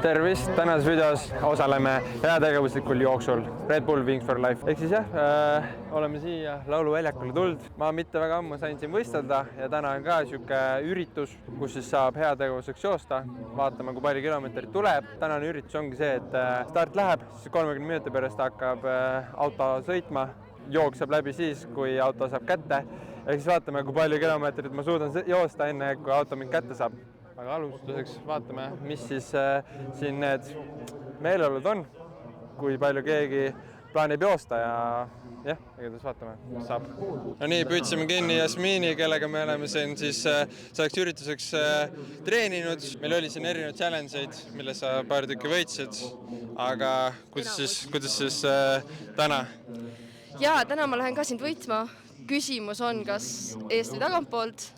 Tervist, tänases videos osaleme heategevuslikul jooksul Red Bull Wings for Life. Ehk siis oleme siia lauluväljakule tulnud. Ma mitte väga ammu sain siin võistelda ja täna on ka siuke üritus, kus siis saab heategevuseks joosta. Vaatame, kui palju kilomeetrit tuleb. Tänane üritus ongi see, et start läheb, siis 30 minuti pärast hakkab auto sõitma. Jookseb läbi siis, kui auto saab kätte. Ehk siis vaatame, kui palju kilomeetrit ma suudan joosta enne, kui auto mind kätte saab. Aga alustuseks vaatame, mis siis siin need meeleolud on, kui palju keegi plaanib joosta ja igatahes vaatame, mis saab. No nii, püüdsime kinni Jasmini, kellega me oleme siin siis selleks ürituseks treeninud. Meil oli siin erinevad challenge'id, mille sa paar tükki võitsid, aga kuidas siis täna? Jaa, täna ma lähen ka sind võitma. Küsimus on, kas eest või tagantpoolt?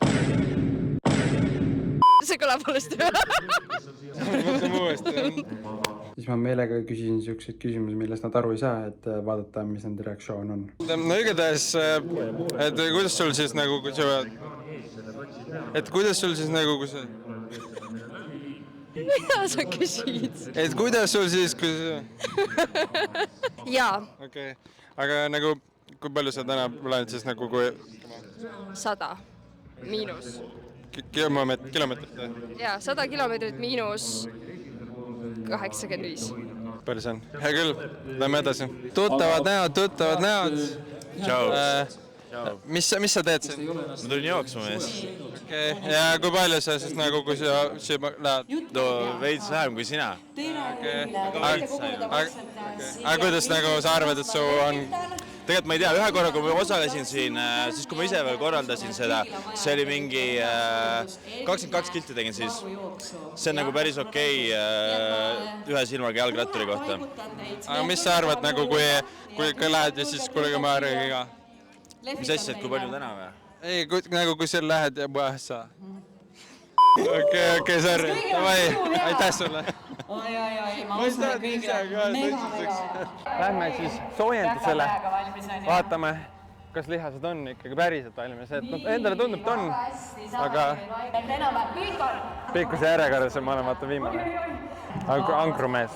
See kõlab valesti. Mõtleme uuesti. Siis ma meelega küsisin selliseid küsimusi, millest nad aru ei saa, et vaadata, mis nende reaktsioon on. No igatahes, et kuidas sul siis nagu, kui sa... Mida sa küsid? Et kuidas sul siis, kui sa... Jaa. Okei. Aga nagu, kui palju sa täna plaanid siis nagu kui... 100 miinus. Kilomeetrit? Jaa, 100 kilomeetrit miinus 85. Palju see on? Hea küll, lähme edasi. Tuttavad näod. Tšau. Mis sa teed siin? Ma tulin jooksma mees. Okei. Ja kui palju sa siis nagu, kui sa lähed? Veits vähem kui sina. Aga kuidas nagu sa arvad, et su on... Tegelikult ma ei tea, ühe korra, kui ma osalesin siin, siis kui ma ise veel korraldasin seda, see oli mingi 22 kilti tegin siis. See on nagu päris okei ühe silmaga jalgratturi kohta. Aga mis sa arvad nagu, kui lähed ja siis kuulge ma arvagi ka? Mis asja, et kui palju täna või? Ei, nagu kui seal lähed ja puhas sa. Okei, sorry. Aitäh sulle. Ma ei saa ise ka tõstuseks. Lähme siis soojendusele. Vaatame, kas lihased on ikkagi päriselt valmis. Endale tundub, et on, aga pikkuse järjekorras ma olen vaata viimane. Ankrumees.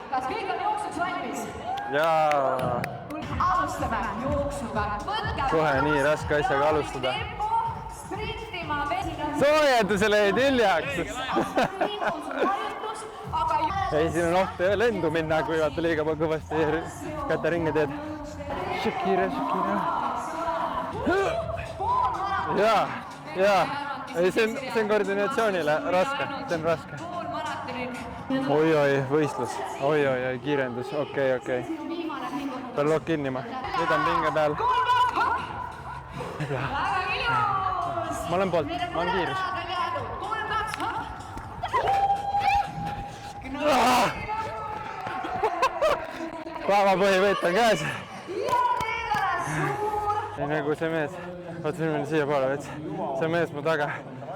Kas kõik on jooksuks valmis? Jaa. Alustame jooksuga. Kohe nii raske asjaga alustada. Soojendusele jäid hiljaks. Ei, siin on oht lendu minna, kui vaata liiga kõvasti käte ringi teed. Shakira. Jaa. Ei, see on koordinatsioonile raske. See on raske. Oi, võistlus. Oi, kiirendus. Okei. Pean lokk kinni ma. Nüüd on pinge peal. Ma olen poolt, ma olen kiirus. Päevapõhivõit on käes. Nagu see mees, vaata siin siia poole veits. See mees mu taga,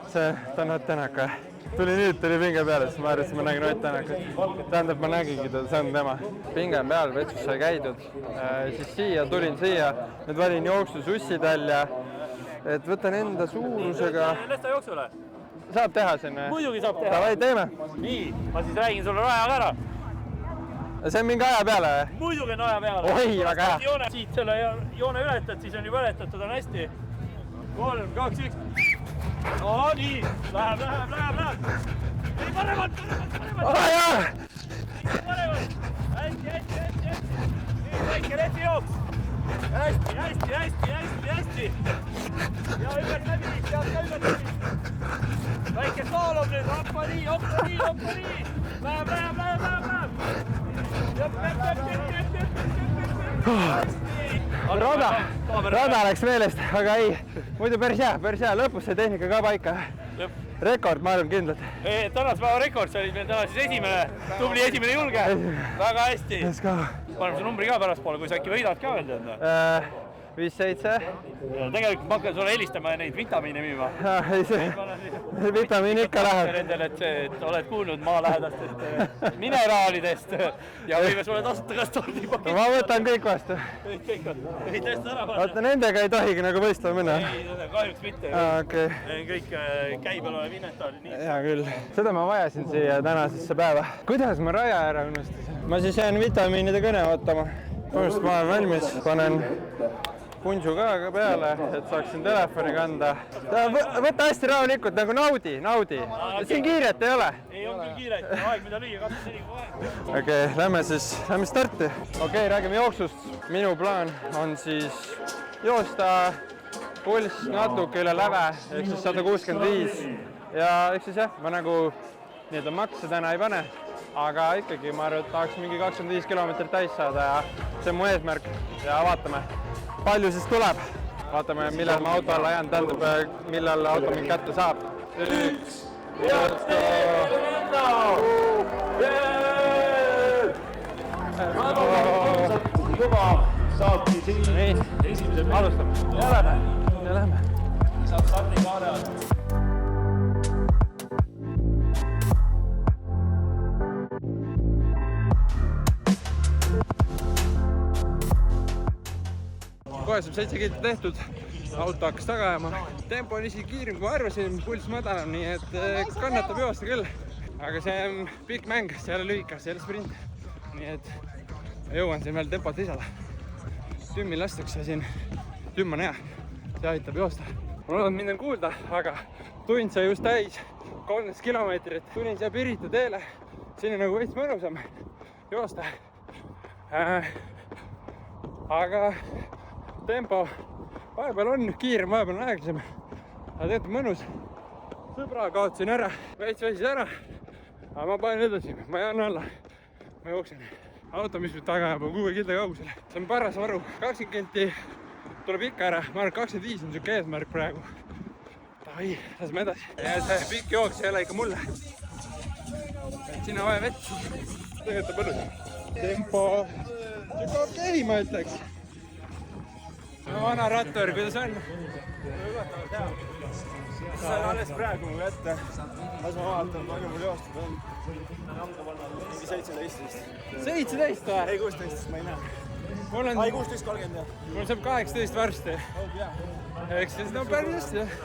ta on Ott Tänaka. Tuli pinge peale, siis ma arvasin, ma nägin Ott Tänakat. Tähendab, ma nägigi ta, see on tema. Pinge peal vetsus sai käidud. Siis tulin siia, nüüd valin jooksusussid välja. Et võtan enda suurusega... Lesta jooksule? Saab teha siin? Muidugi saab teha. Davai, teeme. Nii, ma siis räägin sulle rajaga ära. See on mingi aja peale? Muidugi on aja peale. Oi, väga hea. Siit selle joone ületad, siis on juba ületatud, on hästi. 3, 2, 1. Nii, läheb. Ei, paremalt. Hästi. Väike lehti jooks. Hästi. Ja ümber läbi. Väike saalom nüüd, hoppa nii. Läheb. Rada läks meelest, aga ei. Muidu päris hea. Lõpus see tehnika ka paika. Rekord, ma arvan kindlalt. Tänaspäeva rekord, see oli meil täna siis esimene, tubli esimene julge. Väga hästi. Paneme su numbri ka pärast poole, kui sa äkki võidad ka veel tead. 5-7. Tegelikult ma hakkan sulle helistama ja neid vitamiine müüma. Ei, see vitamiin ikka läheb. Endale, et oled kuulnud maalähedastest mineraalidest ja võime sulle tasuta kas tordipakett. Ma võtan kõik vastu. Kõik on. Ei tõesti ära panna. Oota, nendega ei tohigi nagu võistlema minna? Ei, kahjuks mitte. Okay. Kõik käibel olev inventaari. Hea küll. Seda ma vajasin siia tänasesse päeva. Kuidas ma raja ära unustasin? Ma siis jään vitamiinide kõne ootama. Põhimõtteliselt ma olen valmis. Panen punšu ka peale, et saaksin telefoni kanda. Võta hästi rahulikult, nagu naudi. Siin kiiret ei ole. Ei on küll kiiret. Aeg mida lüüa, 24 kogu aeg. Okei, lähme starti. Okei, räägime jooksust. Minu plaan on siis joosta pulss natuke üle läve, ehk siis 165. Ja ehk siis jah, ma nagu nii-öelda makse täna ei pane, aga ikkagi ma arvan, et tahaks mingi 25 kilomeetrit täis saada ja see on mu eesmärk ja vaatame, palju siis tuleb. Vaatame, millal ma auto alla jään, tähendab, millal auto mind kätte saab. Üks, joosta! Juba saabki siin esimese alustame. Ja lähme. Saab starti kaare all. Kohe saab 7 kilti tehtud, auto hakkas taga ajama. Tempo on isegi kiirem kui ma arvasin, pulss madalam, nii et kannatab joosta küll. Aga see on pikk mäng, see ei ole lühika, see ei ole sprint. Nii et jõuan siin veel tempot lisada. Tümmi lastakse siin, tümm on hea, see aitab joosta. Ma loodan, mind on kuulda, aga tund sai just täis 13 kilomeetrit. Tulin siia Pirita teele, siin on nagu veits mõnusam joosta. Aga tempo vahepeal on kiirem, vahepeal on aeglasem. Aga tegelikult mõnus. Sõbra kaotsin ära, veits väisis ära. Aga ma panen edasi, ma jään alla. Ma jooksen. Auto, mis nüüd taga jääb, on 6 kilde kaugusele. See on paras varu. 20 kilti tuleb ikka ära. Ma arvan, 25 on siuke eesmärk praegu. Davai, laseme edasi. Ja see pikk jooks ei ole ikka mulle. Sinna vaja vett. Tegelikult on mõnus. Tempo siuke okei, ma ütleks. Vana rattur, kuidas on? Üllatavalt hea. Sain alles praegu mu ette. Las ma vaatan, palju mul joostud on. Mingi 17. 17 või? Ei 16, ma ei näe. Ai 16.30 jah. Mul saab 18 varsti. Eks siis no päris hästi jah.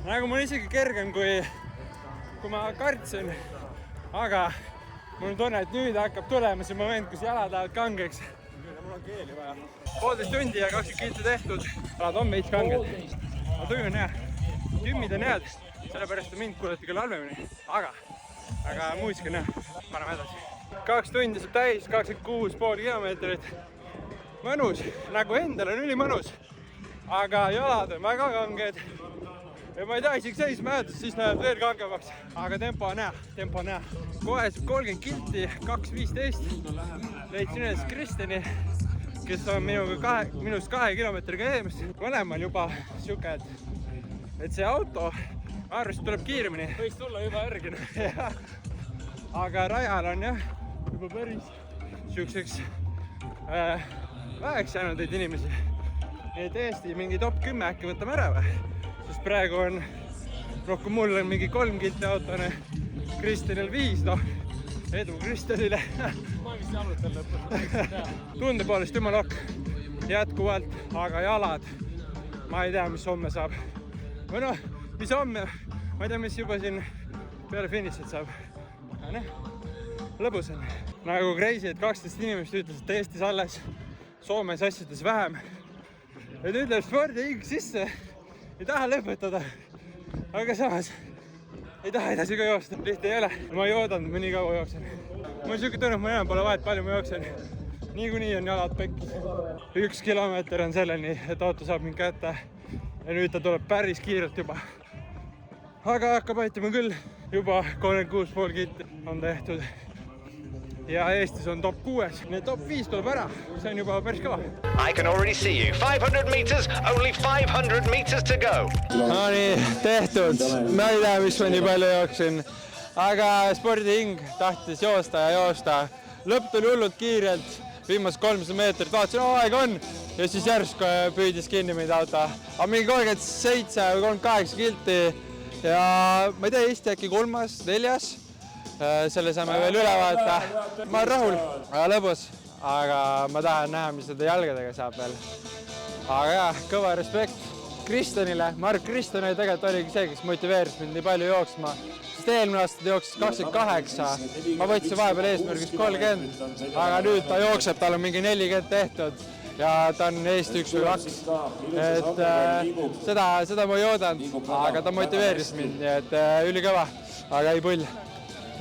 Nagu mul isegi kergem kui ma kartsin. Aga mul on tunne, et nüüd hakkab tulema see moment, kus jalad lähevad kangeks. Mul on keeli vaja. 1,5 tundi ja 20 kilti tehtud. Jalad on veits kanged. Aga tuju on hea. Tümmid on head. Sellepärast mind kuulati küll halvemini. Aga muusika on hea. Paneme edasi. 2 tundi saab täis, 26,5 kilomeetrit. Mõnus. Nagu endal on ülimõnus. Aga jalad on väga kanged. Ja ma ei taha isegi seisma jääda, siis läheb veel kangemaks. Aga tempo on hea. Kohe saab 30 kilti, 2.15. Leidsin üles Kristjani, kes on minust 2 kilomeetriga eemas. Mõlemal juba siuke, et see auto arvest tuleb kiiremini. Võiks tulla juba järgine. Aga rajal on jah, juba päris siukseks väheks jäänud neid inimesi. Nii et Eesti mingi top 10 äkki võtame ära või? Sest praegu on rohkem mul on mingi 3 kilti autone, Kristjanil 5, noh, edu Kristjanile. Ma vist jalutan lõpus. Tunde poolest jumala ok, jätkuvalt, aga jalad, ma ei tea, mis homme saab. Või noh, mis homme, ma ei tea, mis juba siin peale finišit saab. Aga noh, lõbus on. Nagu crazy, et 12 inimest ütles, et Eestis alles, Soomes asjades vähem. Et ütleb spordihing sisse, ei taha lõpetada, aga samas ei taha edasi ka joosta, lihtne ei ole. Ma ei oodanud, ma nii kaua jooksen. Mul on siuke tunne, et ma enam pole vahet, palju ma jooksen. Niikuinii on jalad pekkis. 1 kilomeeter on selleni, et auto saab mind kätte. Ja nüüd ta tuleb päris kiirelt juba. Aga hakkab aitama küll. Juba 36,5 kilti on tehtud. Ja Eestis on top 6. Need top 5 tuleb ära. See on juba päris kõva. I can already see you. 500 meters, only 500 meters to go. No nii, tehtud. Ma ei tea, mis ma nii palju jooksin. Aga spordihing tahtis joosta ja joosta. Lõpp tuli hullult kiirelt. viimased 300 meetrit, vaatasin, aeg on ja siis järsku püüdis kinni mind auto. Aga mingi 37 või 38 kilti ja ma ei tea, Eesti äkki 3., 4. Selle saame veel üle vaadata. Ma olen rahul, väga lõbus, aga ma tahan näha, mis seda jalgadega saab veel. Aga jah, kõva respekt Kristjanile. Ma arvan, Kristjan tegelikult oligi see, kes motiveeris mind nii palju jooksma. Sest eelmine aasta ta jooksis 28, ma võtsin vahepeal eesmärgis 30, aga nüüd ta jookseb, tal on mingi 40 tehtud ja ta on Eesti 1 või 2. Et seda ma ei oodanud, aga ta motiveeris mind, nii et ülikõva, aga ei pull.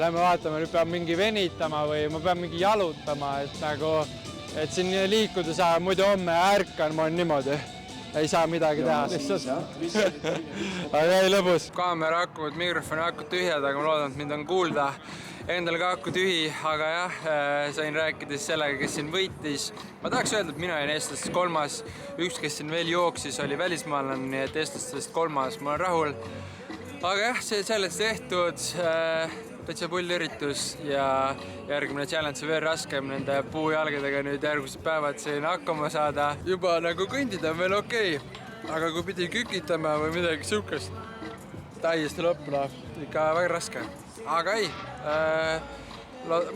Lähme vaatame, nüüd peab mingi venitama või ma pean mingi jalutama, et siin liikuda saa, muidu homme ärkan, ma olen niimoodi. Ei saa midagi teha lihtsalt. Aga ei lõbus. Kaamera hakkavad, mikrofoni hakkavad tühjad, aga ma loodan, et mind on kuulda. Endal ka hakku tühi, aga jah, sain rääkides sellega, kes siin võitis. Ma tahaks öelda, et mina olin eestlastest 3. Üks, kes siin veel jooksis, oli välismaalane, nii et eestlastest 3. Ma olen rahul. Aga jah, see sellest tehtud. Täitsa pull üritus ja järgmine challenge on veel raskem nende puujalgadega nüüd järgmised päevad siin hakkama saada. Juba nagu kõndida on veel okei, aga kui pidi kükitama või midagi sihukest, täiesti lõppuna, ikka väga raske. Aga ei,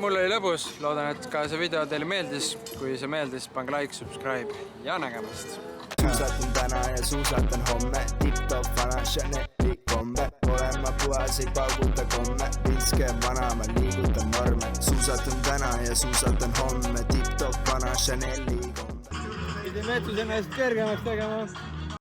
mul oli lõbus, loodan, et ka see video teile meeldis. Kui see meeldis, pange like, subscribe ja nägemast. Suusatan täna ja suusatan homme, tip-top vana Chaneli kombe. Olen ma puhas, ei pauguta komme, pilske vana, ma liigutan norme. Suusatan täna ja suusatan homme, tip-top vana Chaneli kombe. Pidin vetus ennast kergemaks tegema.